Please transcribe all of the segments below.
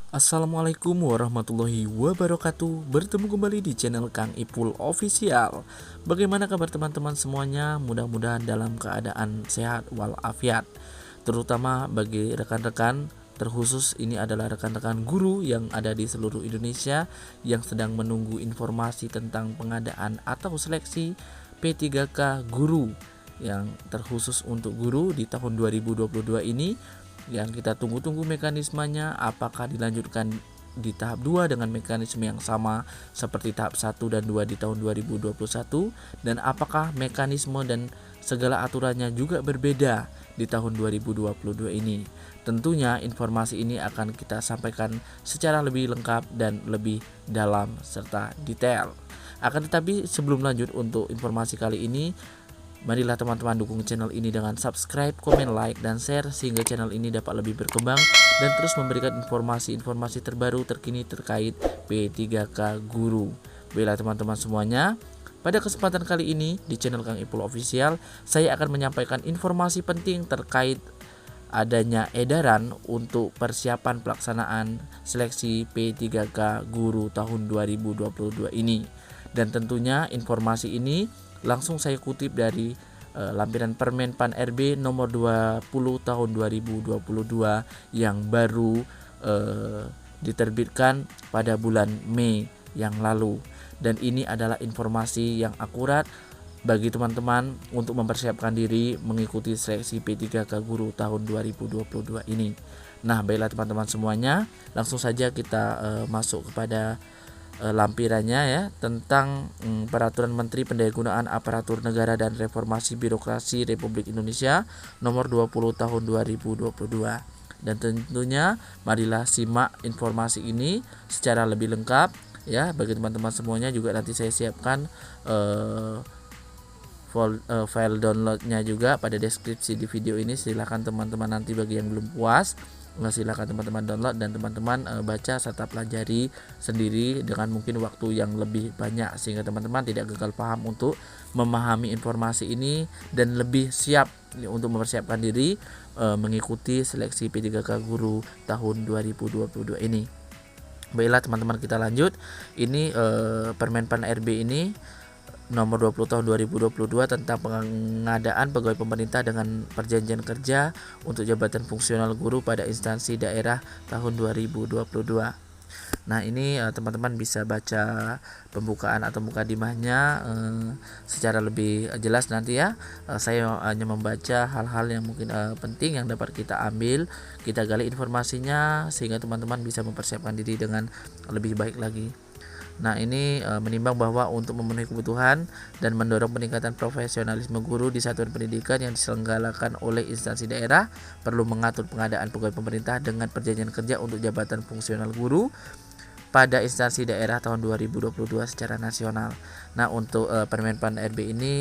Assalamualaikum warahmatullahi wabarakatuh. Bertemu kembali di channel Kang Ipul Official. Bagaimana kabar teman-teman semuanya? Mudah-mudahan dalam keadaan sehat walafiat. Terutama bagi rekan-rekan, terkhusus ini adalah rekan-rekan guru yang ada di seluruh Indonesia yang sedang menunggu informasi tentang pengadaan atau seleksi P3K guru yang terkhusus untuk guru di tahun 2022 ini, yang kita tunggu-tunggu mekanismenya, apakah dilanjutkan di tahap 2 dengan mekanisme yang sama seperti tahap 1 dan 2 di tahun 2021, dan apakah mekanisme dan segala aturannya juga berbeda di tahun 2022 ini. Tentunya informasi ini akan kita sampaikan secara lebih lengkap dan lebih dalam serta detail. Akan tetapi sebelum lanjut untuk informasi kali ini, marilah teman-teman dukung channel ini dengan subscribe, komen, like, dan share sehingga channel ini dapat lebih berkembang dan terus memberikan informasi-informasi terbaru terkini terkait P3K Guru. Baiklah teman-teman semuanya, pada kesempatan kali ini di channel Kang Ipul Official, saya akan menyampaikan informasi penting terkait adanya edaran untuk persiapan pelaksanaan seleksi P3K Guru tahun 2022 ini. Dan tentunya informasi ini langsung saya kutip dari lampiran Permen Pan RB nomor 20 tahun 2022 yang baru diterbitkan pada bulan Mei yang lalu. Dan ini adalah informasi yang akurat bagi teman-teman untuk mempersiapkan diri mengikuti seleksi P3K Guru tahun 2022 ini. Nah, baiklah teman-teman semuanya, langsung saja kita masuk kepada lampirannya ya, tentang Peraturan Menteri Pendayagunaan Aparatur Negara dan Reformasi Birokrasi Republik Indonesia nomor 20 tahun 2022. Dan tentunya marilah simak informasi ini secara lebih lengkap ya. Bagi teman-teman semuanya juga nanti saya siapkan file downloadnya juga pada deskripsi di video ini. Silahkan teman-teman nanti bagi yang belum puas, silahkan teman-teman download dan teman-teman baca serta pelajari sendiri dengan mungkin waktu yang lebih banyak sehingga teman-teman tidak gagal paham untuk memahami informasi ini dan lebih siap untuk mempersiapkan diri mengikuti seleksi P3K Guru tahun 2022 ini. Baiklah teman-teman, kita lanjut. Ini Permenpan RB ini nomor 20 tahun 2022 tentang pengadaan pegawai pemerintah dengan perjanjian kerja untuk jabatan fungsional guru pada instansi daerah tahun 2022. Nah, ini teman-teman bisa baca pembukaan atau mukadimahnya secara lebih jelas nanti ya. Saya hanya membaca hal-hal yang mungkin penting yang dapat kita ambil, kita gali informasinya sehingga teman-teman bisa mempersiapkan diri dengan lebih baik lagi. Nah, ini menimbang bahwa untuk memenuhi kebutuhan dan mendorong peningkatan profesionalisme guru di satuan pendidikan yang diselenggarakan oleh instansi daerah, perlu mengatur pengadaan pegawai pemerintah dengan perjanjian kerja untuk jabatan fungsional guru pada instansi daerah tahun 2022 secara nasional. Nah, untuk Permenpan RB ini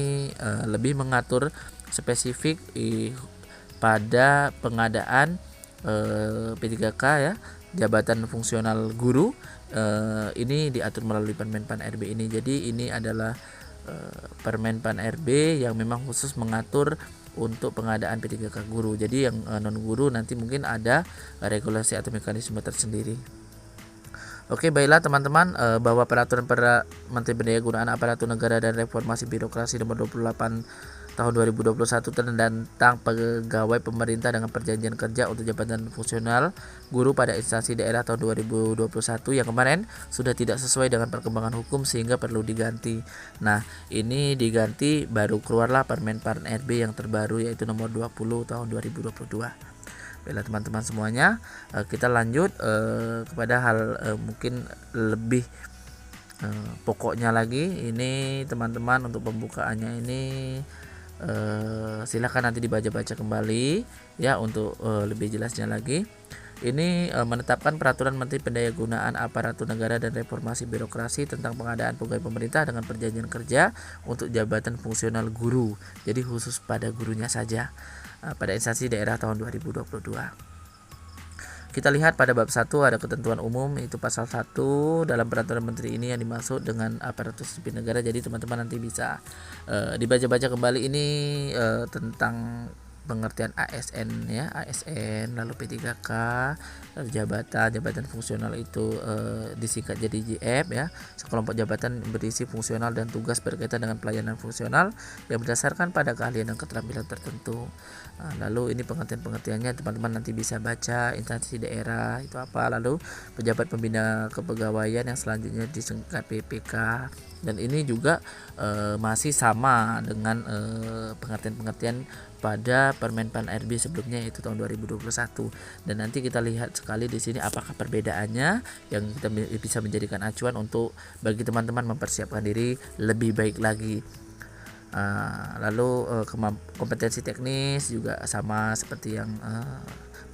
lebih mengatur spesifik pada pengadaan P3K ya, jabatan fungsional guru. Ini diatur melalui Permenpan RB ini. Jadi ini adalah Permenpan RB yang memang khusus mengatur untuk pengadaan P3K guru. Jadi yang non guru nanti mungkin ada regulasi atau mekanisme tersendiri. Oke, baiklah teman-teman, bahwa Peraturan Menteri Pendayagunaan Aparatur Negara dan Reformasi Birokrasi nomor 28 tahun 2021 tentang pegawai pemerintah dengan perjanjian kerja untuk jabatan fungsional guru pada instansi daerah tahun 2021 yang kemarin sudah tidak sesuai dengan perkembangan hukum sehingga perlu diganti. Nah, ini diganti, baru keluarlah Permenpan RB yang terbaru yaitu nomor 20 tahun 2022. Baiklah teman-teman semuanya, kita lanjut kepada hal mungkin lebih pokoknya lagi. Ini teman-teman, untuk pembukaannya ini silakan nanti dibaca-baca kembali ya untuk lebih jelasnya lagi. Ini menetapkan Peraturan Menteri Pendayagunaan Aparatur Negara dan Reformasi Birokrasi tentang pengadaan pegawai pemerintah dengan perjanjian kerja untuk jabatan fungsional guru. Jadi khusus pada gurunya saja pada instansi daerah tahun 2022. Kita lihat pada bab 1 ada ketentuan umum, itu pasal 1 dalam peraturan menteri ini yang dimaksud dengan aparatur sipil negara. Jadi teman-teman nanti bisa dibaca-baca kembali ini tentang pengertian ASN ya, ASN, lalu P3K, lalu jabatan fungsional itu disingkat jadi JF ya, sekelompok jabatan berisi fungsional dan tugas berkaitan dengan pelayanan fungsional yang berdasarkan pada keahlian dan keterampilan tertentu. Lalu ini pengertian-pengertiannya teman-teman nanti bisa baca. Instansi daerah itu apa, lalu pejabat pembina kepegawaian yang selanjutnya disingkat PPK, dan ini juga masih sama dengan pengertian-pengertian pada Permen-Pan RB sebelumnya, yaitu tahun 2021. Dan nanti kita lihat sekali di sini apakah perbedaannya yang kita bisa menjadikan acuan untuk bagi teman-teman mempersiapkan diri lebih baik lagi. Lalu kompetensi teknis juga sama seperti yang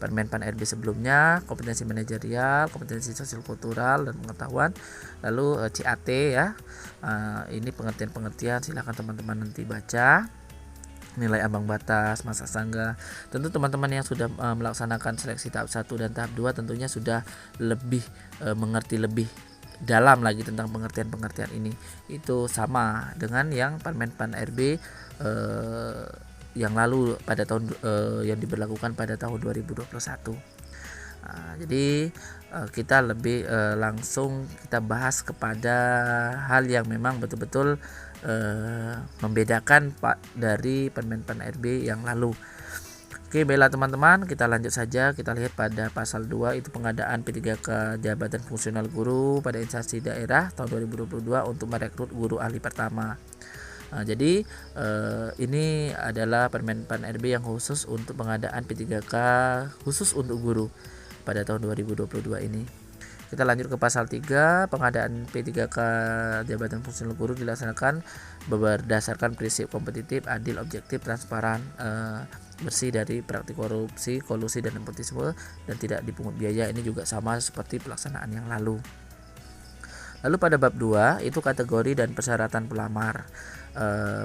Permen-Pan RB sebelumnya, kompetensi manajerial, kompetensi sosial kultural dan pengetahuan, lalu CAT ya. Ini pengertian-pengertian, silakan teman-teman nanti baca. Nilai ambang batas, masa sangga. Tentu teman-teman yang sudah melaksanakan seleksi tahap 1 dan tahap 2 tentunya sudah lebih mengerti lebih dalam lagi tentang pengertian-pengertian ini. Itu sama dengan yang Permen-Pan RB yang lalu pada tahun yang diberlakukan pada tahun 2021. Jadi kita lebih langsung kita bahas kepada hal yang memang betul-betul membedakan dari Permen-Pan RB yang lalu. Oke, baiklah teman-teman, kita lanjut saja. Kita lihat pada pasal 2, itu pengadaan P3K jabatan fungsional guru pada instansi daerah tahun 2022 untuk merekrut guru ahli pertama. Jadi ini adalah Permen-Pan RB yang khusus untuk pengadaan P3K khusus untuk guru pada tahun 2022 ini. Kita lanjut ke pasal 3, pengadaan P3K jabatan fungsional guru dilaksanakan berdasarkan prinsip kompetitif, adil, objektif, transparan, bersih dari praktik korupsi, kolusi dan nepotisme, dan tidak dipungut biaya. Ini juga sama seperti pelaksanaan yang lalu. Lalu pada bab 2 itu kategori dan persyaratan pelamar.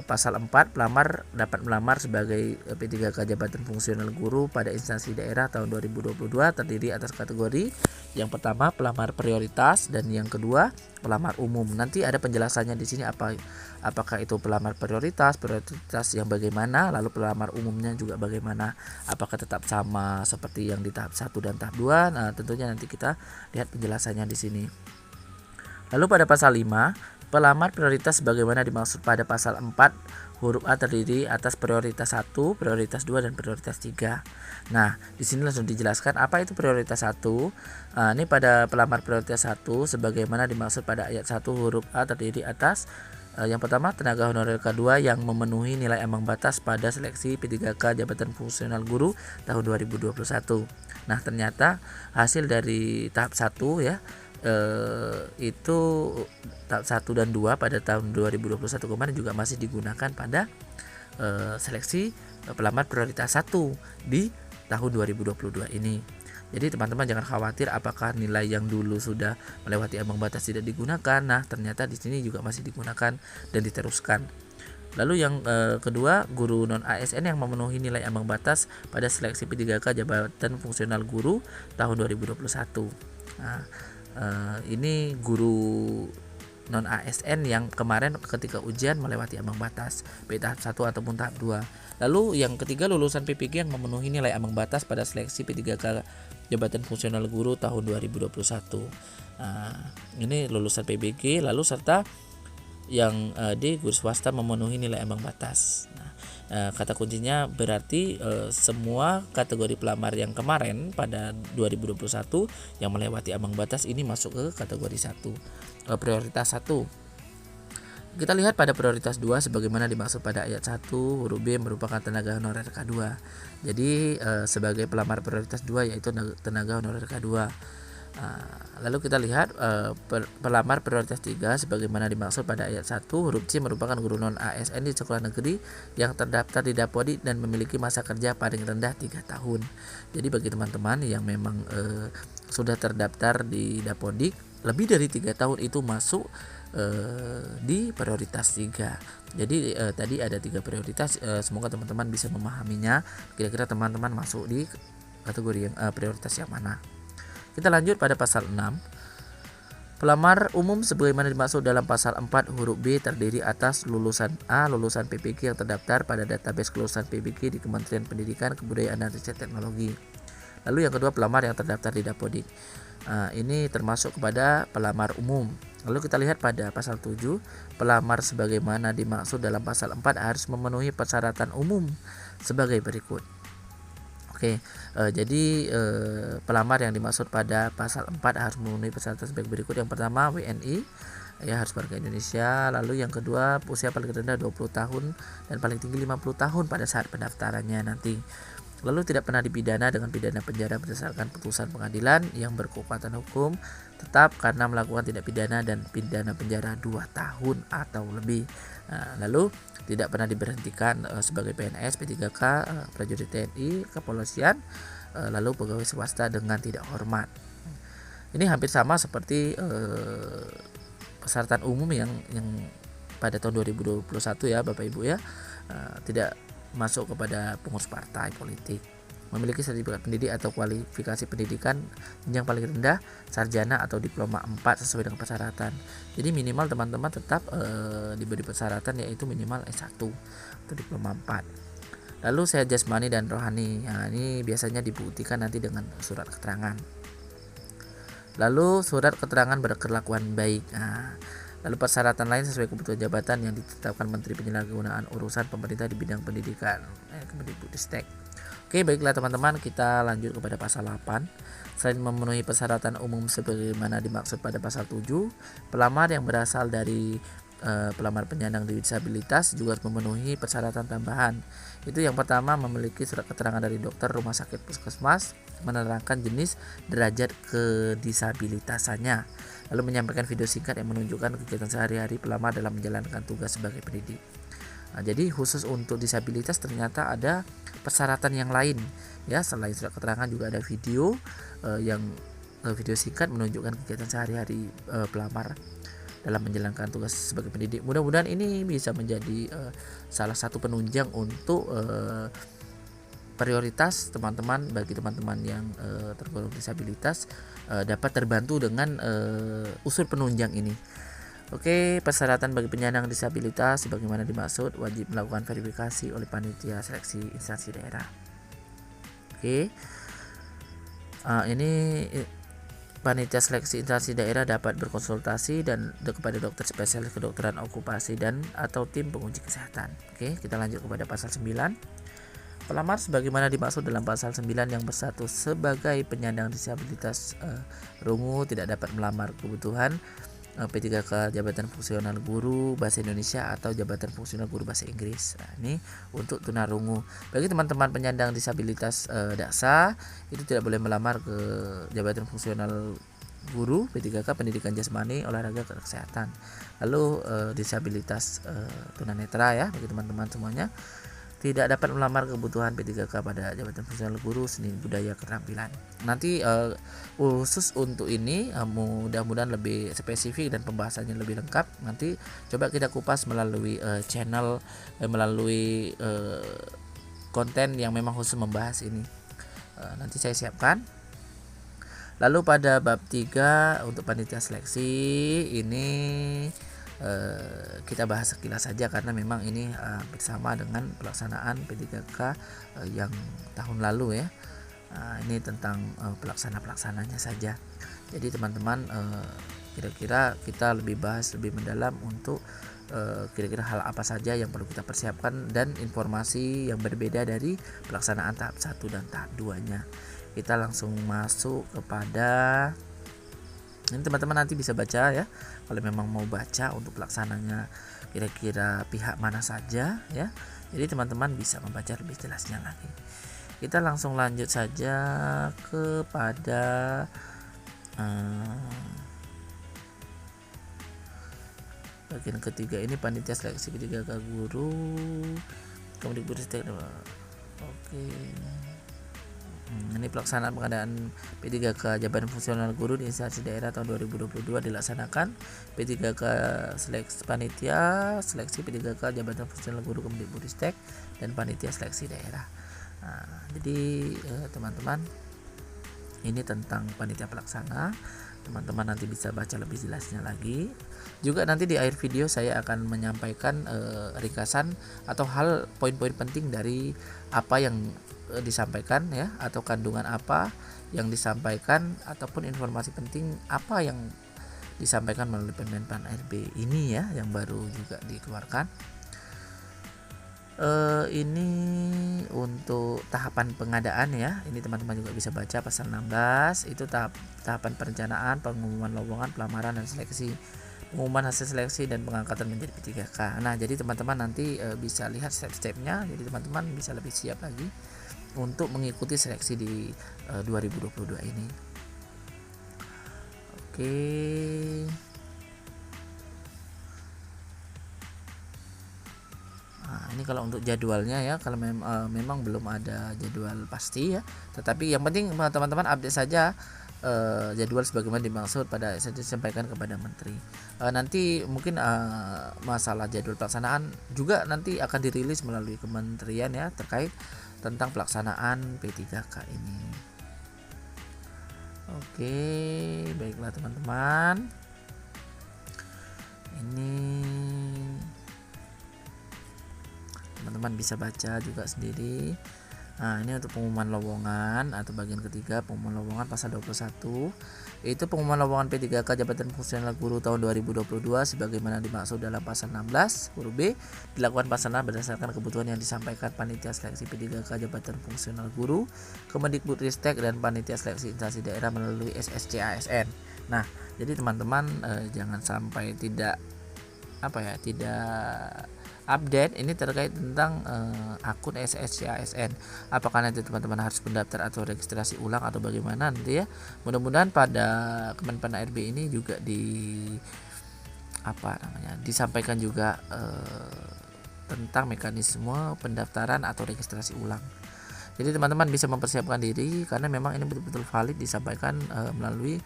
Pasal 4, pelamar dapat melamar sebagai P3K jabatan fungsional guru pada instansi daerah tahun 2022 terdiri atas kategori. Yang pertama pelamar prioritas dan yang kedua pelamar umum. Nanti ada penjelasannya di sini apakah itu pelamar prioritas yang bagaimana, lalu pelamar umumnya juga bagaimana, apakah tetap sama seperti yang di tahap 1 dan tahap 2. Nah, tentunya nanti kita lihat penjelasannya di sini. Lalu pada pasal 5, pelamar prioritas sebagaimana dimaksud pada pasal 4 huruf A terdiri atas prioritas 1, prioritas 2 dan prioritas 3. Nah, di sini langsung dijelaskan apa itu prioritas 1. Ini pada pelamar prioritas 1 sebagaimana dimaksud pada ayat 1 huruf A terdiri atas yang pertama tenaga honorer K2 yang memenuhi nilai ambang batas pada seleksi P3K jabatan fungsional guru tahun 2021. Nah, ternyata hasil dari tahap 1 ya itu tahap 1 dan 2 pada tahun 2021 kemarin juga masih digunakan pada seleksi pelamar prioritas 1 di tahun 2022 ini. Jadi teman-teman jangan khawatir apakah nilai yang dulu sudah melewati ambang batas tidak digunakan. Nah, ternyata di sini juga masih digunakan dan diteruskan. Lalu yang kedua, guru non ASN yang memenuhi nilai ambang batas pada seleksi P3K jabatan fungsional guru tahun 2021. Nah, ini guru non ASN yang kemarin ketika ujian melewati ambang batas baik tahap 1 ataupun tahap 2. Lalu yang ketiga, lulusan PPG yang memenuhi nilai ambang batas pada seleksi P3K jabatan fungsional guru tahun 2021. Ini lulusan PBG, lalu serta yang di guru swasta memenuhi nilai ambang batas. Kata kuncinya berarti semua kategori pelamar yang kemarin pada 2021 yang melewati ambang batas ini masuk ke kategori 1, prioritas 1. Kita lihat pada prioritas 2 sebagaimana dimaksud pada ayat 1 huruf B merupakan tenaga honorer K2. Jadi sebagai pelamar prioritas 2 yaitu tenaga honorer K2. Lalu kita lihat pelamar prioritas 3 sebagaimana dimaksud pada ayat 1 huruf C merupakan guru non ASN di sekolah negeri yang terdaftar di Dapodik dan memiliki masa kerja paling rendah 3 tahun. Jadi bagi teman-teman yang memang sudah terdaftar di Dapodik lebih dari 3 tahun itu masuk di prioritas 3. Jadi tadi ada 3 prioritas, semoga teman-teman bisa memahaminya. Kira-kira teman-teman masuk di kategori yang prioritas yang mana. Kita lanjut pada pasal 6. Pelamar umum sebagaimana dimaksud dalam pasal 4 huruf B terdiri atas lulusan A, lulusan PPQ yang terdaftar pada database kelulusan PPQ di Kementerian Pendidikan, Kebudayaan dan Riset Teknologi. Lalu yang kedua, pelamar yang terdaftar di Dapodik. Ini termasuk kepada pelamar umum. Lalu kita lihat pada pasal 7, pelamar sebagaimana dimaksud dalam pasal 4 harus memenuhi persyaratan umum sebagai berikut. Jadi pelamar yang dimaksud pada pasal 4 harus memenuhi persyaratan sebagai berikut. Yang pertama, WNI, ya harus warga Indonesia. Lalu yang kedua, usia paling rendah 20 tahun dan paling tinggi 50 tahun pada saat pendaftarannya nanti. Lalu tidak pernah dipidana dengan pidana penjara berdasarkan putusan pengadilan yang berkekuatan hukum tetap karena melakukan tindak pidana dan pidana penjara 2 tahun atau lebih. Lalu tidak pernah diberhentikan sebagai PNS, P3K, prajurit TNI, kepolisian, lalu pegawai swasta dengan tidak hormat. Ini hampir sama seperti persyaratan umum yang pada tahun 2021 ya Bapak Ibu ya, tidak masuk kepada pengurus partai politik, memiliki sertifikat pendidik atau kualifikasi pendidikan yang paling rendah sarjana atau diploma 4 sesuai dengan persyaratan. Jadi minimal teman-teman tetap diberi persyaratan yaitu minimal S1 atau diploma 4. Lalu sehat jasmani dan rohani. Nah, ini biasanya dibuktikan nanti dengan surat keterangan. Lalu surat keterangan berkelakuan baik. Lalu persyaratan lain sesuai kebutuhan jabatan yang ditetapkan Menteri Penyalahgunaan Urusan Pemerintah di bidang pendidikan, Kemendikbudristek. Oke, baiklah teman-teman, kita lanjut kepada pasal 8. Selain memenuhi persyaratan umum sebagaimana dimaksud pada pasal 7, pelamar yang berasal dari pelamar penyandang disabilitas juga harus memenuhi persyaratan tambahan. Itu yang pertama, memiliki surat keterangan dari dokter rumah sakit puskesmas menerangkan jenis derajat kedisabilitasannya, lalu menyampaikan video singkat yang menunjukkan kegiatan sehari-hari pelamar dalam menjalankan tugas sebagai pendidik. Jadi khusus untuk disabilitas ternyata ada persyaratan yang lain ya, selain surat keterangan juga ada video yang video singkat menunjukkan kegiatan sehari-hari pelamar dalam menjalankan tugas sebagai pendidik. Mudah-mudahan ini bisa menjadi salah satu penunjang untuk prioritas teman-teman, bagi teman-teman yang tergolong disabilitas dapat terbantu dengan unsur penunjang ini. Oke, persyaratan bagi penyandang disabilitas sebagaimana dimaksud wajib melakukan verifikasi oleh panitia seleksi instansi daerah. Oke, ini panitia seleksi instansi daerah dapat berkonsultasi dan kepada dokter spesialis kedokteran okupasi dan atau tim penguji kesehatan. Oke, kita lanjut kepada pasal 9. Pelamar sebagaimana dimaksud dalam pasal 9 yang berstatus sebagai penyandang disabilitas rungu tidak dapat melamar kebutuhan P3K jabatan fungsional guru bahasa Indonesia atau jabatan fungsional guru bahasa Inggris. Nah, ini untuk tunarungu. Bagi teman-teman penyandang disabilitas daksa itu tidak boleh melamar ke jabatan fungsional guru, P3K pendidikan jasmani, olahraga, kesehatan. Lalu disabilitas tunanetra ya, bagi teman-teman semuanya tidak dapat melamar kebutuhan P3K pada jabatan fungsional guru, seni budaya, keterampilan. Nanti khusus untuk ini mudah-mudahan lebih spesifik dan pembahasannya lebih lengkap. Nanti coba kita kupas melalui channel, melalui konten yang memang khusus membahas ini. Nanti saya siapkan. Lalu pada bab 3 untuk panitia seleksi ini kita bahas sekilas saja karena memang ini bersama dengan pelaksanaan P3K yang tahun lalu ya. Ini tentang pelaksananya saja. Jadi teman-teman kira-kira kita lebih bahas lebih mendalam untuk kira-kira hal apa saja yang perlu kita persiapkan dan informasi yang berbeda dari pelaksanaan tahap 1 dan tahap 2-nya. Kita langsung masuk kepada ini, teman-teman nanti bisa baca ya kalau memang mau baca untuk pelaksananya kira-kira pihak mana saja ya. Jadi teman-teman bisa membaca lebih jelasnya lagi. Kita langsung lanjut saja kepada bagian ketiga, ini panitia seleksi P3K guru Kemendikbudristek. Oke. Ini pelaksanaan pengadaan P3K jabatan fungsional guru di instansi daerah tahun 2022 dilaksanakan. P3K seleksi panitia seleksi P3K jabatan fungsional guru Kemendikbudristek dan panitia seleksi daerah. Jadi teman-teman Ini tentang panitia pelaksana. Teman-teman nanti bisa baca lebih jelasnya lagi. Juga nanti di akhir video saya akan menyampaikan ringkasan atau hal poin-poin penting dari apa yang disampaikan ya, atau kandungan apa yang disampaikan, ataupun informasi penting apa yang disampaikan melalui Permenpan RB ini ya, yang baru juga dikeluarkan. Ini untuk tahapan pengadaan ya. Ini teman-teman juga bisa baca pasal 16, itu tahapan perencanaan, pengumuman lowongan, pelamaran dan seleksi, pengumuman hasil seleksi dan pengangkatan menjadi P3K. Nah, jadi teman-teman nanti bisa lihat step-stepnya. Jadi teman-teman bisa lebih siap lagi untuk mengikuti seleksi di 2022 ini. Oke. Nah, ini kalau untuk jadwalnya ya, kalau memang belum ada jadwal pasti ya, tetapi yang penting teman-teman update saja jadwal sebagaimana dimaksud pada saya disampaikan kepada menteri. Nanti mungkin masalah jadwal pelaksanaan juga nanti akan dirilis melalui kementerian ya, terkait tentang pelaksanaan P3K ini. Oke, baiklah teman-teman, ini teman-teman bisa baca juga sendiri. Nah, ini untuk pengumuman lowongan atau bagian ketiga, pengumuman lowongan pasal 21. Itu pengumuman lowongan P3K jabatan fungsional guru tahun 2022 sebagaimana dimaksud dalam pasal 16 huruf B dilakukan pasal 6 berdasarkan kebutuhan yang disampaikan panitia seleksi P3K jabatan fungsional guru, Kemendikbudristek dan panitia seleksi instansi daerah melalui SSC ASN. Nah, jadi teman-teman jangan sampai tidak update ini terkait tentang akun SSC ASN. Apakah nanti teman-teman harus mendaftar atau registrasi ulang atau bagaimana nanti ya. Mudah-mudahan pada Kemenpan RB ini juga disampaikan juga tentang mekanisme pendaftaran atau registrasi ulang. Jadi teman-teman bisa mempersiapkan diri karena memang ini betul-betul valid disampaikan melalui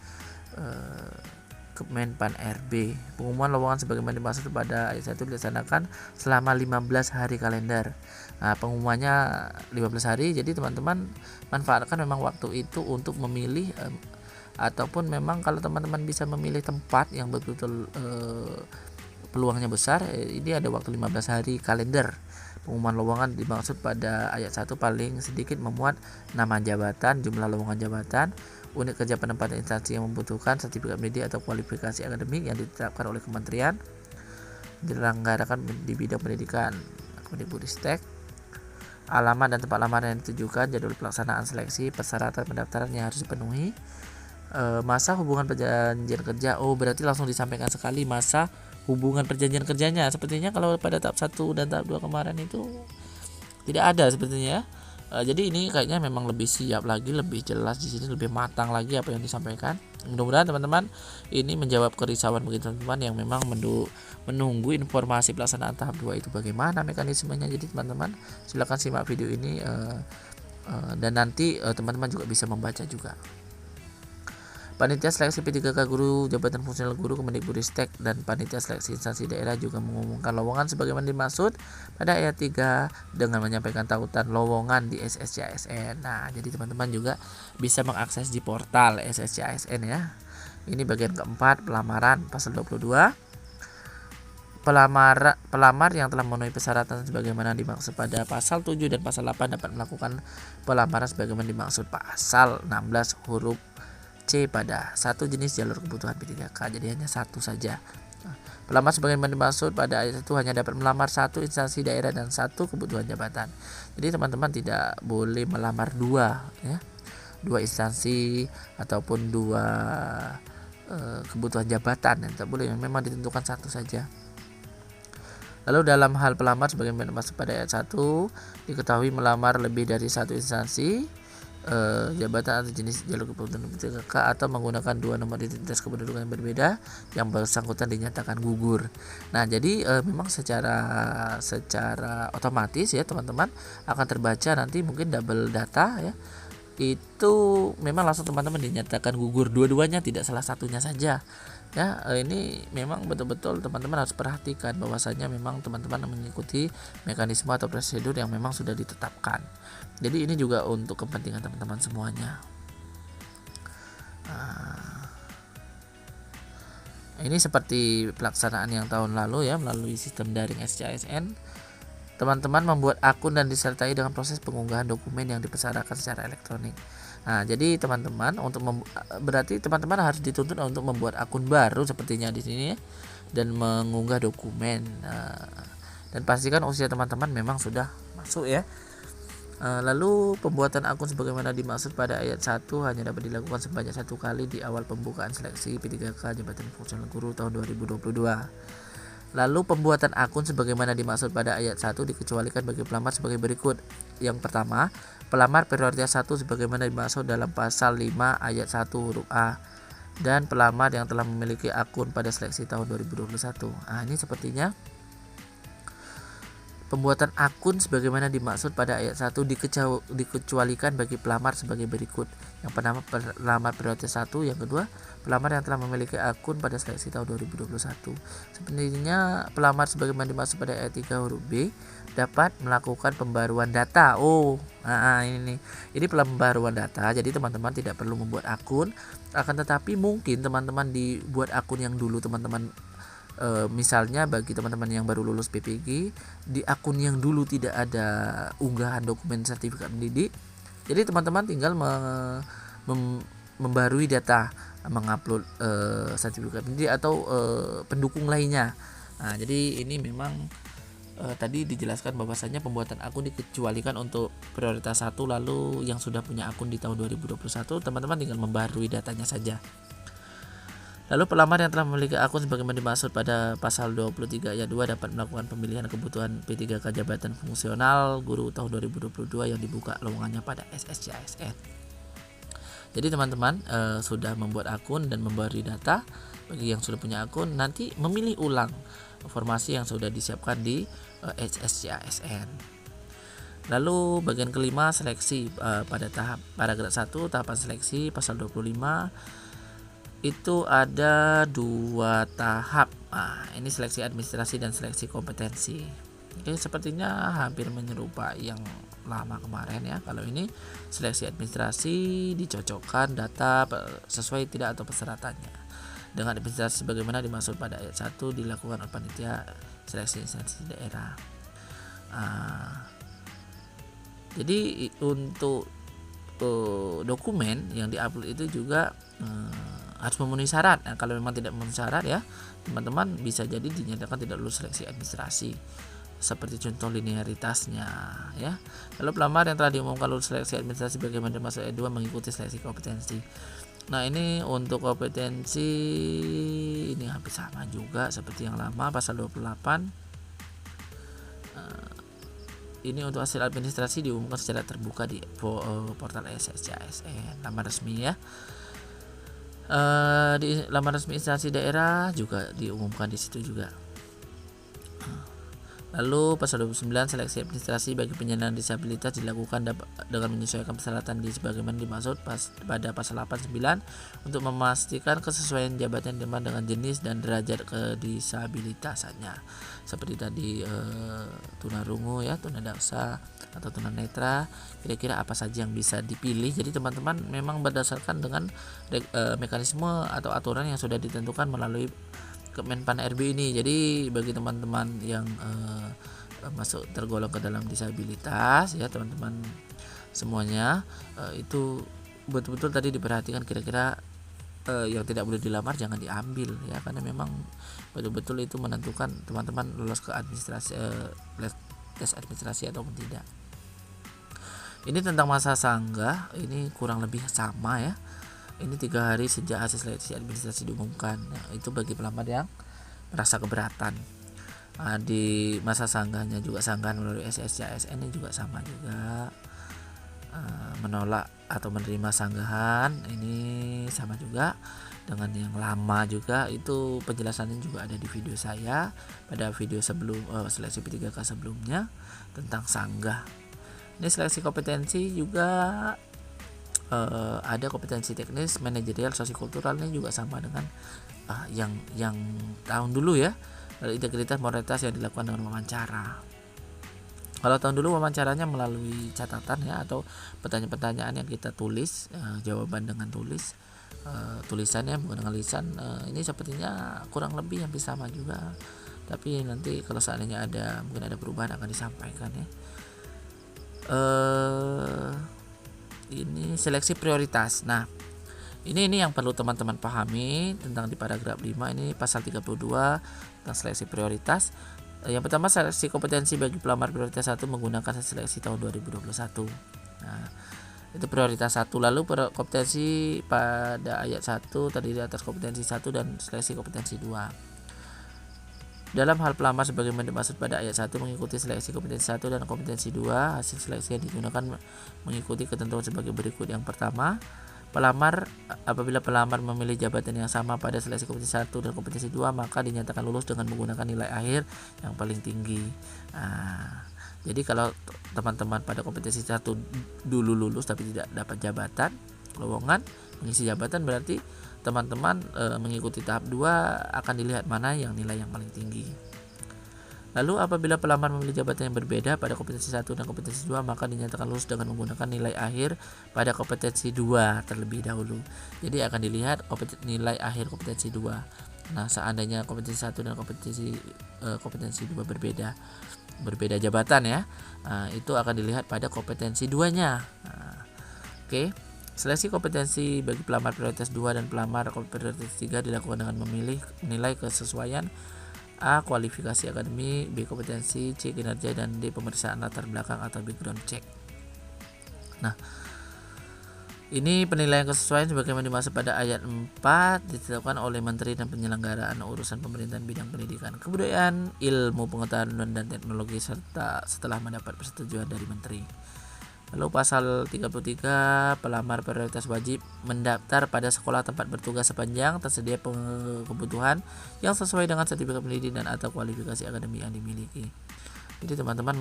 Kemenpan RB. Pengumuman lowongan sebagaimana dimaksud pada ayat 1 dilaksanakan selama 15 hari kalender. Nah, pengumumannya 15 hari, jadi teman-teman manfaatkan memang waktu itu untuk memilih ataupun memang kalau teman-teman bisa memilih tempat yang betul-betul peluangnya besar, ini ada waktu 15 hari kalender. Pengumuman lowongan dimaksud pada ayat 1 paling sedikit memuat nama jabatan, jumlah lowongan jabatan, unit kerja penempatan instansi yang membutuhkan sertifikat pendidik atau kualifikasi akademik yang ditetapkan oleh kementerian, diselenggarakan di bidang pendidikan, Kemendikbudristek, alamat dan tempat lamaran yang ditujukan, jadwal pelaksanaan seleksi, persyaratan pendaftaran yang harus dipenuhi, masa hubungan perjanjian kerja. Berarti langsung disampaikan sekali masa hubungan perjanjian kerjanya. Sepertinya kalau pada tahap 1 dan tahap 2 kemarin itu tidak ada sepertinya. Jadi ini kayaknya memang lebih siap lagi, lebih jelas di sini, lebih matang lagi apa yang disampaikan. Mudah-mudahan teman-teman ini menjawab kerisauan bagi teman-teman yang memang menunggu informasi pelaksanaan tahap 2 itu bagaimana mekanismenya. Jadi teman-teman silakan simak video ini dan nanti teman-teman juga bisa membaca juga. Panitia seleksi P3K guru, jabatan fungsional guru, Kemendikbudristek dan panitia seleksi instansi daerah juga mengumumkan lowongan sebagaimana dimaksud pada ayat 3 dengan menyampaikan tautan lowongan di SSC ASN. Nah, jadi teman-teman juga bisa mengakses di portal SSC ASN ya. Ini bagian keempat, pelamaran pasal 22. Pelamar yang telah memenuhi persyaratan sebagaimana dimaksud pada pasal 7 dan pasal 8 dapat melakukan pelamaran sebagaimana dimaksud pasal 16 huruf C pada satu jenis jalur kebutuhan P3K, jadi hanya satu saja. Pelamar sebagaimana dimaksud pada ayat itu hanya dapat melamar satu instansi daerah dan satu kebutuhan jabatan. Jadi teman-teman tidak boleh melamar dua instansi ataupun dua kebutuhan jabatan, yang tak boleh, memang ditentukan satu saja. Lalu dalam hal pelamar sebagaimana dimaksud pada ayat 1 diketahui melamar lebih dari satu instansi jabatan atau jenis jalur kebutuhan P3K atau menggunakan dua nomor identitas kependudukan yang berbeda yang bersangkutan dinyatakan gugur. Nah, jadi memang secara otomatis ya teman-teman akan terbaca nanti mungkin double data ya. Itu memang langsung teman-teman dinyatakan gugur dua-duanya, tidak salah satunya saja. Ya, ini memang betul-betul teman-teman harus perhatikan bahwasanya memang teman-teman mengikuti mekanisme atau prosedur yang memang sudah ditetapkan. Jadi ini juga untuk kepentingan teman-teman semuanya. Ini seperti pelaksanaan yang tahun lalu ya, melalui sistem daring SCASN. Teman-teman membuat akun dan disertai dengan proses pengunggahan dokumen yang dipersyaratkan secara elektronik. Nah, jadi teman-teman berarti teman-teman harus dituntut untuk membuat akun baru sepertinya di sini ya, dan mengunggah dokumen. Dan pastikan usia teman-teman memang sudah masuk ya. Lalu pembuatan akun sebagaimana dimaksud pada ayat 1 hanya dapat dilakukan sebanyak 1 kali di awal pembukaan seleksi P3K Jabatan Fungsional Guru tahun 2022. Lalu pembuatan akun sebagaimana dimaksud pada ayat 1 dikecualikan bagi pelamar sebagai berikut. Yang pertama, pelamar prioritas 1 sebagaimana dimaksud dalam pasal 5 ayat 1 huruf A, dan pelamar yang telah memiliki akun pada seleksi tahun 2021. Ini sepertinya pembuatan akun sebagaimana dimaksud pada ayat 1 dikecualikan bagi pelamar sebagai berikut. Yang pertama, pelamar prioritas 1, yang kedua, pelamar yang telah memiliki akun pada seleksi tahun 2021. Sebenarnya pelamar sebagaimana dimaksud pada ayat 3 huruf B dapat melakukan pembaruan data. Ini pembaruan data. Jadi teman-teman tidak perlu membuat akun, akan tetapi mungkin teman-teman dibuat akun yang dulu teman-teman misalnya bagi teman-teman yang baru lulus PPG, di akun yang dulu tidak ada unggahan dokumen sertifikat pendidik, jadi teman-teman tinggal membarui data, mengupload sertifikat pendidik atau pendukung lainnya. Jadi ini memang tadi dijelaskan bahwasanya pembuatan akun dikecualikan untuk prioritas 1, lalu yang sudah punya akun di tahun 2021 teman-teman tinggal membarui datanya saja. Lalu pelamar yang telah memiliki akun sebagaimana dimaksud pada pasal 23 ayat 2 dapat melakukan pemilihan kebutuhan P3K Jabatan Fungsional Guru tahun 2022 yang dibuka lowongannya pada SSCASN. Jadi teman-teman sudah membuat akun dan membarui data. Bagi yang sudah punya akun, nanti memilih ulang informasi yang sudah disiapkan di SSCASN. Lalu bagian kelima, seleksi pada tahap paragraf 1 tahapan seleksi pasal 25 itu ada 2 tahap. Ini seleksi administrasi dan seleksi kompetensi. Oke, sepertinya hampir menyerupai yang lama kemarin ya. Kalau ini seleksi administrasi dicocokkan data sesuai tidak atau persyaratannya. Dengan administrasi sebagaimana dimaksud pada ayat 1 dilakukan oleh panitia seleksi instansi daerah. Jadi untuk dokumen yang diupload itu juga harus memenuhi syarat. Kalau memang tidak memenuhi syarat ya, teman-teman bisa jadi dinyatakan tidak lulus seleksi administrasi. Seperti contoh linearitasnya ya. Lalu pelamar yang telah diumumkan lulus seleksi administrasi bagaimana dimaksud ayat 2 mengikuti seleksi kompetensi. Nah, ini untuk kompetensi ini hampir sama juga seperti yang lama pasal 28. Ini untuk hasil administrasi diumumkan secara terbuka di portal SSCASN, lamar resmi ya. Di lamar resmi instansi daerah juga diumumkan di situ juga. Lalu pasal 29 seleksi administrasi bagi penyandang disabilitas dilakukan dengan menyesuaikan persyaratan di sebagaimana dimaksud pada pasal 89 untuk memastikan kesesuaian jabatan dengan jenis dan derajat kedisabilitasannya. Seperti tadi tunarungu ya, tunadaksa atau tunanetra, kira-kira apa saja yang bisa dipilih. Jadi teman-teman memang berdasarkan dengan mekanisme atau aturan yang sudah ditentukan melalui Kemenpan RB ini. Jadi bagi teman-teman yang masuk tergolong ke dalam disabilitas ya, teman-teman semuanya itu betul-betul tadi diperhatikan kira-kira yang tidak boleh dilamar jangan diambil ya, karena memang betul-betul itu menentukan teman-teman lolos ke administrasi tes administrasi ataupun tidak. Ini tentang masa sanggah, ini kurang lebih sama ya. Ini 3 hari sejak hasil seleksi administrasi diumumkan. Itu bagi pelamar yang merasa keberatan. Di masa sanggahnya juga sanggahan melalui SSCASN ini juga sama juga. Menolak atau menerima sanggahan ini sama juga dengan yang lama juga. Itu penjelasannya juga ada di video saya pada video sebelum seleksi P3K sebelumnya tentang sanggah. Ini seleksi kompetensi juga ada kompetensi teknis, manajerial, sosikultural, ini juga sama dengan yang tahun dulu ya. Lalu integritas, moralitas yang dilakukan dengan wawancara. Kalau tahun dulu wawancaranya melalui catatan ya, atau pertanyaan-pertanyaan yang kita tulis, jawaban dengan tulis. tulisannya menggunakan lisan. Ini sepertinya kurang lebih hampir sama juga, tapi nanti kalau seandainya mungkin ada perubahan akan disampaikan ya. Ini seleksi prioritas. Nah, ini yang perlu teman-teman pahami tentang di paragraf 5 ini pasal 32 tentang seleksi prioritas. Yang pertama, seleksi kompetensi bagi pelamar prioritas 1 menggunakan seleksi tahun 2021. Nah, itu prioritas 1. Lalu kompetensi pada ayat 1 terdiri atas kompetensi 1 dan seleksi kompetensi 2. Dalam hal pelamar sebagaimana dimaksud pada ayat 1 mengikuti seleksi kompetensi 1 dan kompetensi 2, hasil seleksi yang digunakan mengikuti ketentuan sebagai berikut. Yang pertama, apabila pelamar memilih jabatan yang sama pada seleksi kompetensi 1 dan kompetensi 2, maka dinyatakan lulus dengan menggunakan nilai akhir yang paling tinggi. Jadi kalau teman-teman pada kompetensi 1 dulu lulus tapi tidak dapat jabatan, lowongan mengisi jabatan, berarti teman-teman mengikuti tahap 2 akan dilihat mana yang nilai yang paling tinggi. Lalu apabila pelamar memilih jabatan yang berbeda pada kompetensi 1 dan kompetensi 2, maka dinyatakan lulus dengan menggunakan nilai akhir pada kompetensi 2 terlebih dahulu. Jadi akan dilihat nilai akhir kompetensi 2. Nah, seandainya kompetensi 1 dan kompetensi 2 berbeda jabatan ya, itu akan dilihat pada kompetensi 2-nya. Oke. Seleksi kompetensi bagi pelamar prioritas 2 dan pelamar prioritas 3 dilakukan dengan memilih nilai kesesuaian: A. Kualifikasi akademik, B. Kompetensi, C. Kinerja, dan D. Pemeriksaan latar belakang atau background check. Nah, ini penilaian kesesuaian sebagaimana dimaksud pada ayat 4 ditetapkan oleh Menteri dan penyelenggaraan urusan pemerintahan bidang pendidikan, kebudayaan, ilmu pengetahuan dan teknologi serta setelah mendapat persetujuan dari Menteri. Lalu pasal 33, pelamar prioritas wajib mendaftar pada sekolah tempat bertugas sepanjang tersedia kebutuhan yang sesuai dengan sertifikat pendidikan atau kualifikasi akademik yang dimiliki. Jadi teman-teman,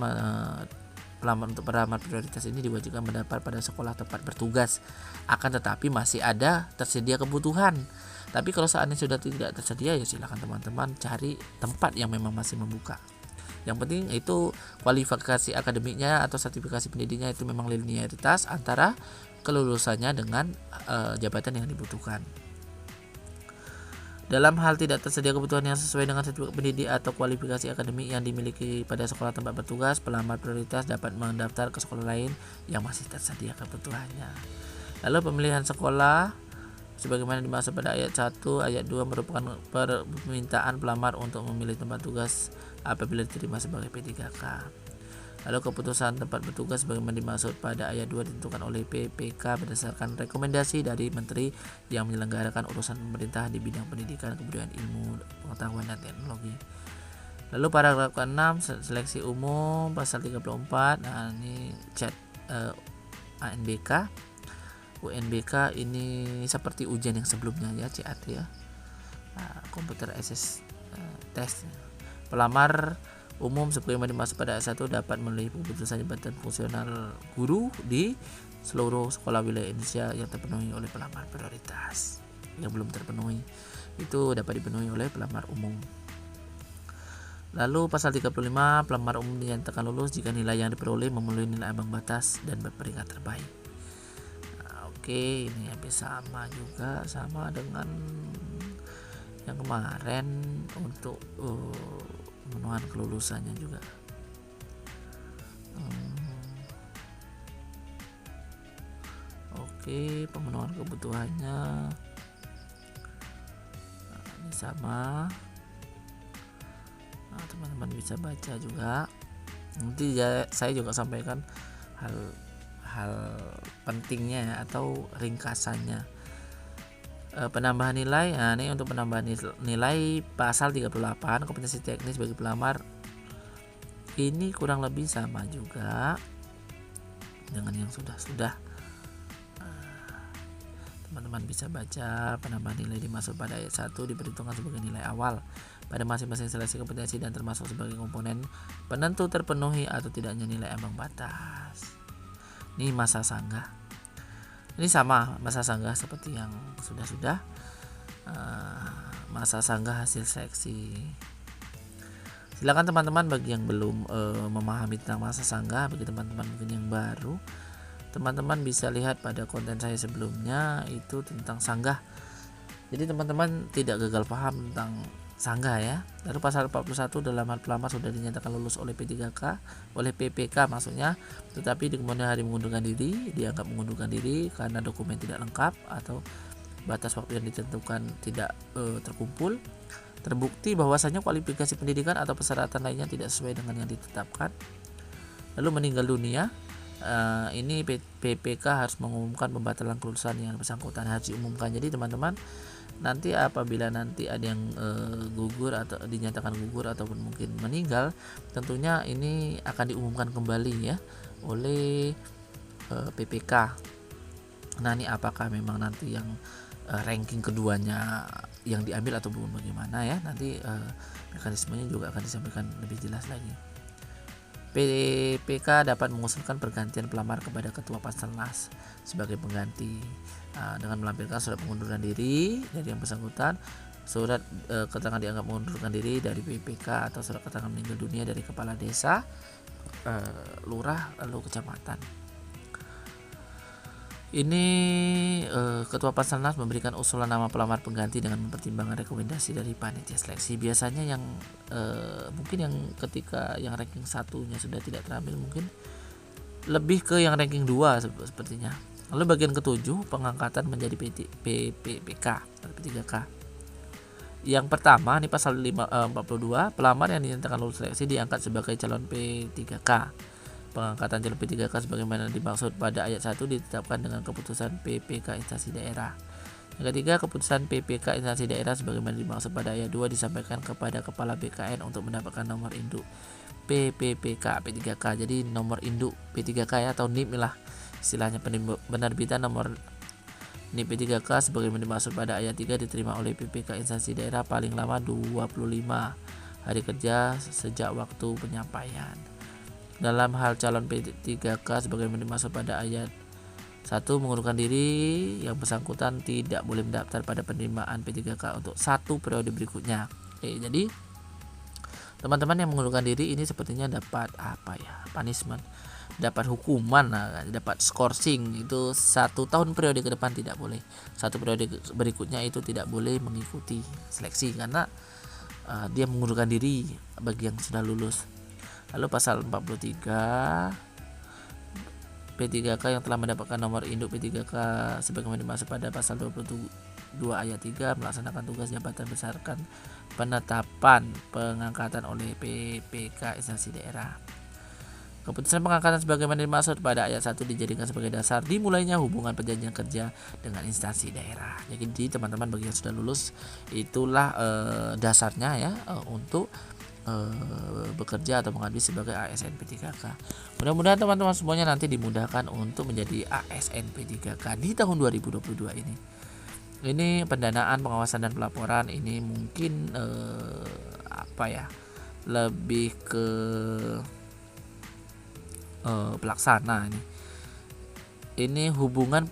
pelamar prioritas ini diwajibkan mendaftar pada sekolah tempat bertugas. Akan tetapi masih ada tersedia kebutuhan. Tapi kalau saat ini sudah tidak tersedia, ya silakan teman-teman cari tempat yang memang masih membuka. Yang penting itu kualifikasi akademiknya atau sertifikasi pendidikannya itu memang linearitas antara kelulusannya dengan jabatan yang dibutuhkan. Dalam hal tidak tersedia kebutuhan yang sesuai dengan sertifikat pendidik atau kualifikasi akademik yang dimiliki pada sekolah tempat bertugas, pelamar prioritas dapat mendaftar ke sekolah lain yang masih tersedia kebutuhannya. Lalu pemilihan sekolah sebagaimana dimaksud pada ayat 1, ayat 2 merupakan permintaan pelamar untuk memilih tempat tugas apabila diterima sebagai P3K. Lalu keputusan tempat bertugas sebagaimana dimaksud pada ayat 2 ditentukan oleh PPK berdasarkan rekomendasi dari Menteri yang menyelenggarakan urusan pemerintah di bidang pendidikan, kebudayaan, ilmu pengetahuan dan teknologi. Lalu paragraf ke-6, seleksi umum pasal 34. Nah, ini ANBK. UNBK ini seperti ujian yang sebelumnya ya, CAT ya. Computer Assessment Test. Pelamar umum sebagaimana dimaksud pada ayat 1 dapat melalui keputusan jabatan fungsional guru di seluruh sekolah wilayah Indonesia yang terpenuhi oleh pelamar prioritas. Yang belum terpenuhi itu dapat dipenuhi oleh pelamar umum. Lalu pasal 35, pelamar umum dinyatakan lulus jika nilai yang diperoleh memenuhi nilai ambang batas dan berperingkat terbaik. Oke, ini hampir sama juga, sama dengan yang kemarin untuk pemenuhan kelulusannya juga. Oke, pemenuhan kebutuhannya ini sama. Nah, teman-teman bisa baca juga. Nanti saya juga sampaikan hal pentingnya atau ringkasannya. Penambahan nilai. Nah, ini untuk penambahan nilai pasal 38 kompetensi teknis bagi pelamar ini kurang lebih sama juga dengan yang sudah. Teman-teman bisa baca penambahan nilai dimaksud pada ayat 1 diperhitungkan sebagai nilai awal pada masing-masing seleksi kompetensi dan termasuk sebagai komponen penentu terpenuhi atau tidaknya nilai ambang batas. Ini masa sanggah. Ini sama masa sanggah seperti yang sudah masa sanggah hasil seleksi. Silakan teman-teman bagi yang belum memahami tentang masa sanggah, bagi teman-teman mungkin yang baru, teman-teman bisa lihat pada konten saya sebelumnya itu tentang sanggah. Jadi teman-teman tidak gagal paham tentang sanggah ya. Lalu pasal 41 dalam hal pelamar sudah dinyatakan lulus oleh P3K, oleh PPK maksudnya, tetapi di kemudian hari mengundurkan diri, dianggap mengundurkan diri karena dokumen tidak lengkap atau batas waktu yang ditentukan tidak terkumpul, terbukti bahwasanya kualifikasi pendidikan atau persyaratan lainnya tidak sesuai dengan yang ditetapkan, lalu meninggal dunia, ini PPK harus mengumumkan pembatalan kelulusan yang bersangkutan, harus diumumkan. Jadi teman-teman, nanti apabila nanti ada yang gugur atau dinyatakan gugur ataupun mungkin meninggal, tentunya ini akan diumumkan kembali ya oleh PPK. Nah, ini apakah memang nanti yang ranking keduanya yang diambil ataupun bagaimana ya, nanti mekanismenya juga akan disampaikan lebih jelas lagi. PPK dapat mengusulkan pergantian pelamar kepada Ketua Panselnas sebagai pengganti dengan melampirkan surat pengunduran diri dari yang bersangkutan, surat keterangan dianggap mengundurkan diri dari PPK atau surat keterangan meninggal dunia dari kepala desa, lurah, lalu kecamatan. Ini Ketua Panselnas memberikan usulan nama pelamar pengganti dengan mempertimbangkan rekomendasi dari panitia seleksi. Biasanya yang mungkin yang ketika yang ranking satunya sudah tidak terambil, mungkin lebih ke yang ranking 2 sepertinya. Lalu bagian ketujuh, pengangkatan menjadi PPK atau P3K. Yang pertama, ini pasal 42, pelamar yang dinyatakan lulus seleksi diangkat sebagai calon P3K. Pengangkatan calon P3K sebagaimana dimaksud pada ayat 1 ditetapkan dengan keputusan PPK instansi daerah. Yang ketiga, keputusan PPK instansi daerah sebagaimana dimaksud pada ayat 2 disampaikan kepada kepala BKN untuk mendapatkan nomor induk PPPK P3K. Jadi nomor induk P3K ya, atau NIP lah istilahnya. Penerbitan nomor NIP P3K sebagaimana dimaksud pada ayat 3 diterima oleh PPK instansi daerah paling lama 25 hari kerja sejak waktu penyampaian. Dalam hal calon P3K sebagaimana dimaksud pada ayat 1, mengundurkan diri, yang bersangkutan tidak boleh mendaftar pada penerimaan P3K untuk 1 periode berikutnya. Jadi teman-teman yang mengundurkan diri ini sepertinya dapat punishment, dapat hukuman, dapat skorsing itu 1 tahun periode ke depan tidak boleh, 1 periode berikutnya itu tidak boleh mengikuti seleksi karena dia mengundurkan diri bagi yang sudah lulus. Lalu pasal 43, P3K yang telah mendapatkan nomor induk P3K sebagaimana dimaksud pada pasal 22 ayat 3 melaksanakan tugas jabatan berdasarkan penetapan pengangkatan oleh PPK instansi daerah. Keputusan pengangkatan sebagaimana dimaksud pada ayat 1 dijadikan sebagai dasar dimulainya hubungan perjanjian kerja dengan instansi daerah. Jadi teman-teman bagi yang sudah lulus, itulah dasarnya ya untuk bekerja atau mengabdi sebagai ASN P3K. Mudah-mudahan teman-teman semuanya nanti dimudahkan untuk menjadi ASN P3K di tahun 2022 ini. Ini pendanaan, pengawasan dan pelaporan ini mungkin lebih ke pelaksana ini. Ini hubungan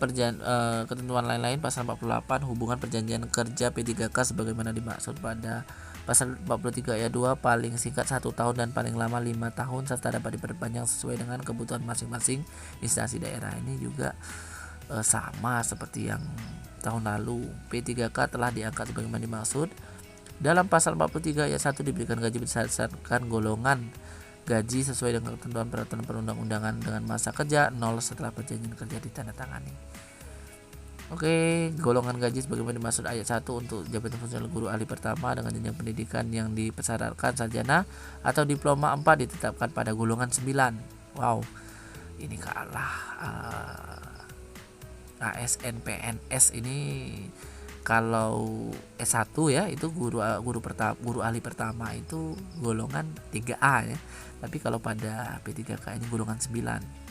ketentuan lain-lain pasal 48 hubungan perjanjian kerja P3K sebagaimana dimaksud pada pasal 43 ayat 2 paling singkat 1 tahun dan paling lama 5 tahun serta dapat diperpanjang sesuai dengan kebutuhan masing-masing instansi daerah. Ini juga sama seperti yang tahun lalu. P3K telah diangkat sebagaimana dimaksud. Dalam pasal 43 ayat 1 diberikan gaji berdasarkan golongan gaji sesuai dengan ketentuan peraturan perundang-undangan dengan masa kerja 0 setelah perjanjian kerja ditandatangani. Golongan gaji sebagaimana dimaksud ayat 1 untuk jabatan fungsional guru ahli pertama dengan jenjang pendidikan yang dipersyaratkan sarjana atau diploma 4 ditetapkan pada golongan 9. Wow, ini kalah ASN PNS ini. Kalau S1 ya itu guru ahli pertama itu golongan 3A ya. Tapi kalau pada P3K ini golongan 9.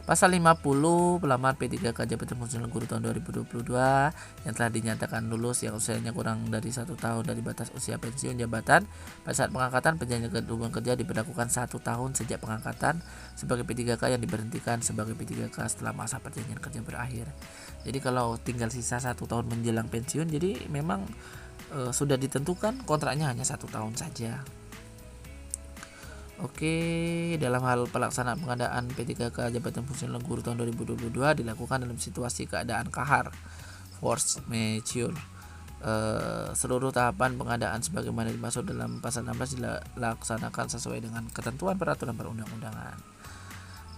Pasal 50 pelamar P3K jabatan fungsional guru tahun 2022 yang telah dinyatakan lulus yang usianya kurang dari 1 tahun dari batas usia pensiun jabatan pada saat pengangkatan, perjanjian hubungan kerja diberlakukan 1 tahun sejak pengangkatan sebagai P3K yang diberhentikan sebagai P3K setelah masa perjanjian kerja berakhir. Jadi kalau tinggal sisa 1 tahun menjelang pensiun, jadi memang sudah ditentukan kontraknya hanya 1 tahun saja. Oke, dalam hal pelaksanaan pengadaan P3K jabatan fungsional guru tahun 2022 dilakukan dalam situasi keadaan kahar, force majeure. Seluruh tahapan pengadaan sebagaimana dimaksud dalam pasal 16 dilaksanakan sesuai dengan ketentuan peraturan perundang-undangan.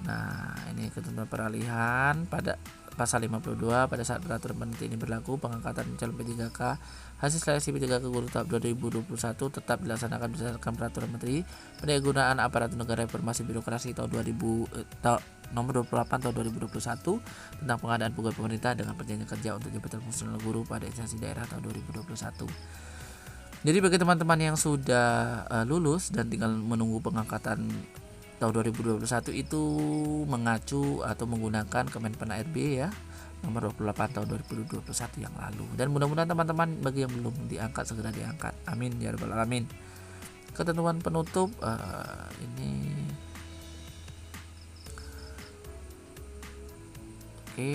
Nah, ini ketentuan peralihan pada pasal 52. Pada saat peraturan peneliti ini berlaku, pengangkatan calon P3K hasil seleksi P3K guru tahap 2021 tetap dilaksanakan berdasarkan peraturan menteri pendayagunaan aparatur negara informasi birokrasi tahun 2000 nomor 28 tahun 2021 tentang pengadaan pegawai pemerintah dengan perjanjian kerja untuk jabatan fungsional guru pada instansi daerah tahun 2021. Jadi bagi teman-teman yang sudah lulus dan tinggal menunggu pengangkatan tahun 2021 itu mengacu atau menggunakan Kemenpan ARB ya nomor 28 tahun 2021 yang lalu, dan mudah-mudahan teman-teman bagi yang belum diangkat segera diangkat, amin ya rabbal alamin. Ketentuan penutup ini oke,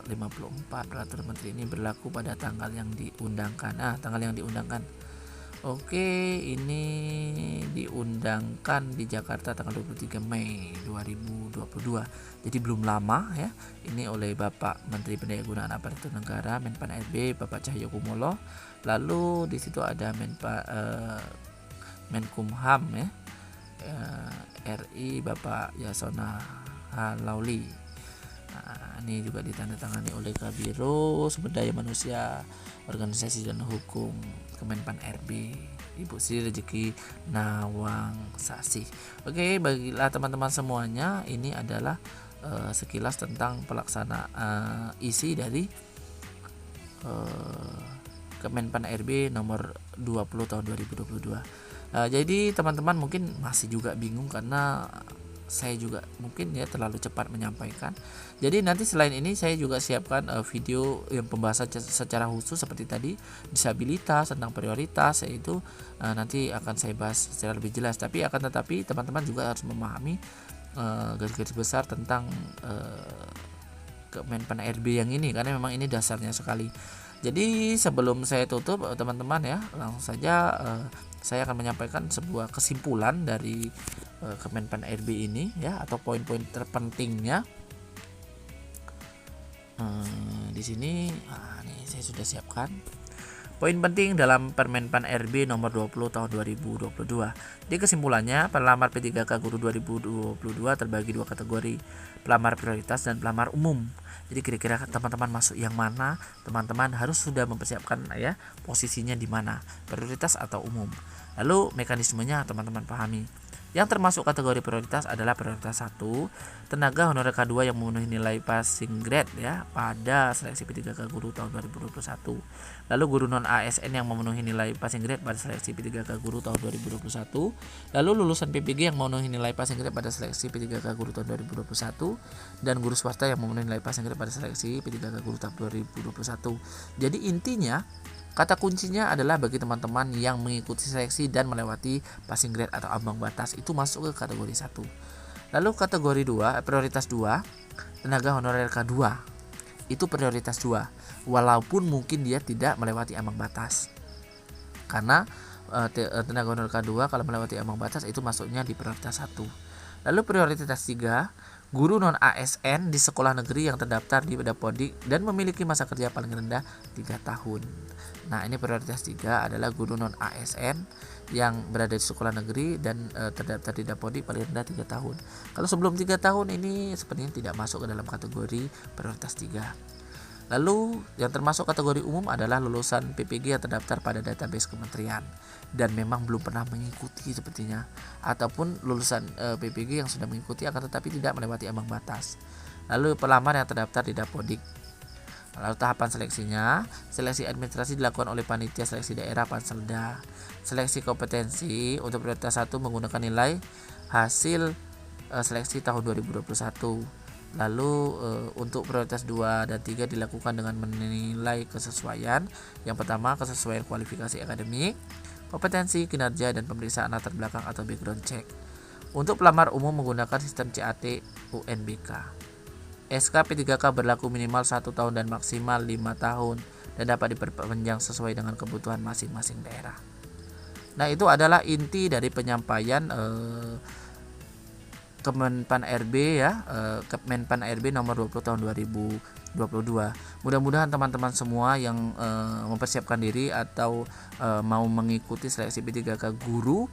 54 peraturan menteri ini berlaku pada tanggal yang diundangkan. Tanggal yang diundangkan, oke, ini diundangkan di Jakarta tanggal 23 Mei 2022. Jadi belum lama ya. Ini oleh Bapak Menteri Pendayagunaan Aparatur Negara Menpan RB Bapak Cahyokumolo. Lalu di situ ada Menkumham ya. RI Bapak Yasona Lauli. Nah, ini juga ditandatangani oleh Kabiro Sumber Daya Manusia Organisasi dan Hukum Kemenpan RB Ibu Sri Rezeki Nawang Sasih. Oke, bagilah teman-teman semuanya, ini adalah sekilas tentang pelaksanaan isi dari Kemenpan RB nomor 20 tahun 2022. Jadi teman-teman mungkin masih juga bingung karena saya juga mungkin ya terlalu cepat menyampaikan. Jadi nanti selain ini saya juga siapkan video yang pembahasan secara khusus seperti tadi disabilitas, tentang prioritas, yaitu nanti akan saya bahas secara lebih jelas. Tetapi teman-teman juga harus memahami garis-garis besar tentang Kemenpan RB yang ini, karena memang ini dasarnya sekali. Jadi sebelum saya tutup teman-teman ya, langsung saja saya akan menyampaikan sebuah kesimpulan dari Kemenpan RB ini ya, atau poin-poin terpentingnya. Di sini nih saya sudah siapkan poin penting dalam Permenpan RB nomor 20 tahun 2022. Di kesimpulannya, pelamar P3K Guru 2022 terbagi dua kategori, pelamar prioritas dan pelamar umum. Jadi kira-kira teman-teman masuk yang mana? Teman-teman harus sudah mempersiapkan ya posisinya di mana, prioritas atau umum. Lalu mekanismenya teman-teman pahami. Yang termasuk kategori prioritas adalah prioritas 1, tenaga honorer K2 yang memenuhi nilai passing grade ya pada seleksi P3K Guru tahun 2021. Lalu guru non ASN yang memenuhi nilai passing grade pada seleksi P3K Guru tahun 2021. Lalu lulusan PPG yang memenuhi nilai passing grade pada seleksi P3K Guru tahun 2021, dan guru swasta yang memenuhi nilai passing grade pada seleksi P3K Guru tahun 2021. Jadi intinya kata kuncinya adalah bagi teman-teman yang mengikuti seleksi dan melewati passing grade atau ambang batas itu masuk ke kategori 1. Lalu kategori 2, prioritas 2, tenaga honorer K2. Itu prioritas 2, walaupun mungkin dia tidak melewati ambang batas. Karena tenaga honorer K2 kalau melewati ambang batas itu masuknya di prioritas 1. Lalu prioritas 3, guru non ASN di sekolah negeri yang terdaftar di Dapodik dan memiliki masa kerja paling rendah 3 tahun. Nah, ini prioritas 3 adalah guru non ASN yang berada di sekolah negeri dan terdaftar di Dapodik paling rendah 3 tahun. Kalau sebelum 3 tahun ini sepertinya tidak masuk ke dalam kategori prioritas 3. Lalu yang termasuk kategori umum adalah lulusan PPG yang terdaftar pada database kementerian dan memang belum pernah mengikuti sepertinya, ataupun lulusan PPG yang sudah mengikuti akan tetapi tidak melewati ambang batas. Lalu pelamar yang terdaftar di Dapodik. Lalu tahapan seleksinya, seleksi administrasi dilakukan oleh panitia seleksi daerah Panselda. Seleksi kompetensi untuk prioritas 1 menggunakan nilai hasil seleksi tahun 2021. Lalu untuk prioritas 2 dan 3 dilakukan dengan menilai kesesuaian. Yang pertama, kesesuaian kualifikasi akademik, kompetensi, kinerja, dan pemeriksaan latar belakang atau background check. Untuk pelamar umum menggunakan sistem CAT UNBK. SK P3K berlaku minimal 1 tahun dan maksimal 5 tahun dan dapat diperpanjang sesuai dengan kebutuhan masing-masing daerah. Nah, itu adalah inti dari penyampaian Kemenpan RB ya, Kemenpan RB nomor 20 tahun 2022. Mudah-mudahan teman-teman semua yang mempersiapkan diri atau mau mengikuti seleksi P3K guru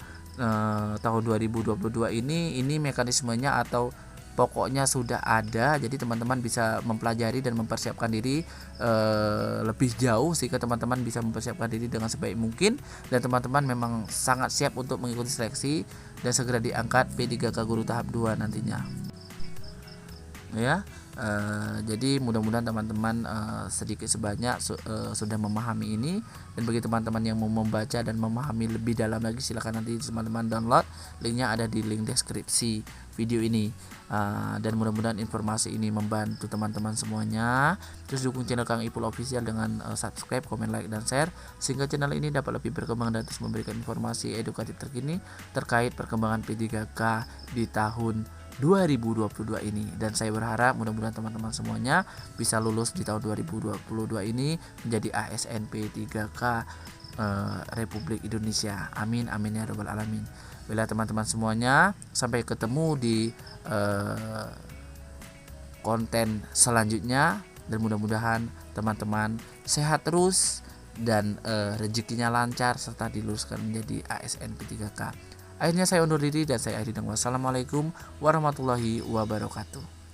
tahun 2022 ini mekanismenya atau pokoknya sudah ada, jadi teman-teman bisa mempelajari dan mempersiapkan diri lebih jauh sehingga teman-teman bisa mempersiapkan diri dengan sebaik mungkin, dan teman-teman memang sangat siap untuk mengikuti seleksi dan segera diangkat P3K guru tahap 2 nantinya ya. Jadi mudah-mudahan teman-teman sedikit sebanyak sudah memahami ini, dan bagi teman-teman yang mau membaca dan memahami lebih dalam lagi silahkan nanti teman-teman download, linknya ada di link deskripsi video ini. Dan mudah-mudahan informasi ini membantu teman-teman semuanya. Terus dukung channel Kang Ipul Official dengan subscribe, komen, like, dan share sehingga channel ini dapat lebih berkembang dan terus memberikan informasi edukatif terkini terkait perkembangan P3K di tahun 2022 ini. Dan saya berharap mudah-mudahan teman-teman semuanya bisa lulus di tahun 2022 ini menjadi ASN P3K Republik Indonesia. Amin amin ya rabbal alamin. Bila teman-teman semuanya, sampai ketemu di konten selanjutnya, dan mudah-mudahan teman-teman sehat terus dan rezekinya lancar serta diluluskan menjadi ASN P3K. Akhirnya saya undur diri dan saya akhiri dengan wassalamualaikum warahmatullahi wabarakatuh.